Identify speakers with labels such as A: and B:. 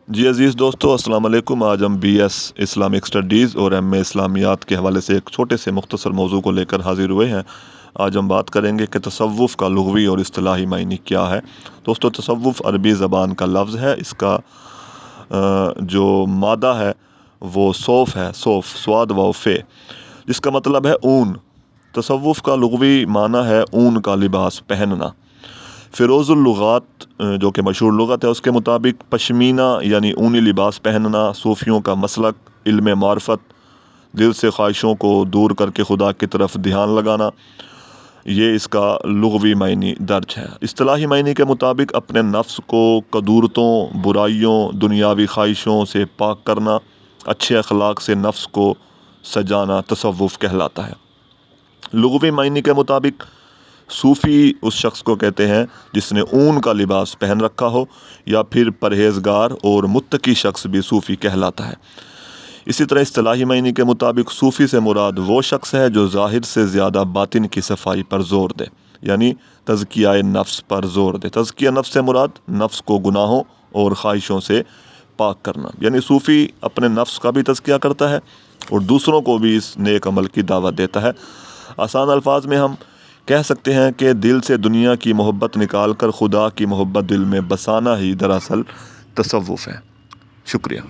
A: جی عزیز دوستو، السلام علیکم۔ آج ہم بی ایس اسلامک اسٹڈیز اور ایم اے اسلامیات کے حوالے سے ایک چھوٹے سے مختصر موضوع کو لے کر حاضر ہوئے ہیں۔ آج ہم بات کریں گے کہ تصوف کا لغوی اور اصطلاحی معنی کیا ہے۔ دوستو، تصوف عربی زبان کا لفظ ہے۔ اس کا جو مادہ ہے وہ صوف ہے، صوف سواد و فے، جس کا مطلب ہے اون۔ تصوف کا لغوی معنی ہے اون کا لباس پہننا۔ فیروز اللغات جو کہ مشہور لغت ہے، اس کے مطابق پشمینہ یعنی اونی لباس پہننا صوفیوں کا مسلک، علم معرفت، دل سے خواہشوں کو دور کر کے خدا کی طرف دھیان لگانا، یہ اس کا لغوی معنی درج ہے۔ اصطلاحی معنی کے مطابق اپنے نفس کو قدورتوں، برائیوں، دنیاوی خواہشوں سے پاک کرنا، اچھے اخلاق سے نفس کو سجانا تصوف کہلاتا ہے۔ لغوی معنی کے مطابق صوفی اس شخص کو کہتے ہیں جس نے اون کا لباس پہن رکھا ہو، یا پھر پرہیزگار اور متقی شخص بھی صوفی کہلاتا ہے۔ اسی طرح اصطلاحی معنی کے مطابق صوفی سے مراد وہ شخص ہے جو ظاہر سے زیادہ باطن کی صفائی پر زور دے، یعنی تزکیہ نفس پر زور دے۔ تزکیہ نفس سے مراد نفس کو گناہوں اور خواہشوں سے پاک کرنا، یعنی صوفی اپنے نفس کا بھی تزکیہ کرتا ہے اور دوسروں کو بھی اس نیک عمل کی دعوت دیتا ہے۔ آسان الفاظ میں ہم کہہ سکتے ہیں کہ دل سے دنیا کی محبت نکال کر خدا کی محبت دل میں بسانا ہی دراصل تصوف ہے۔ شکریہ۔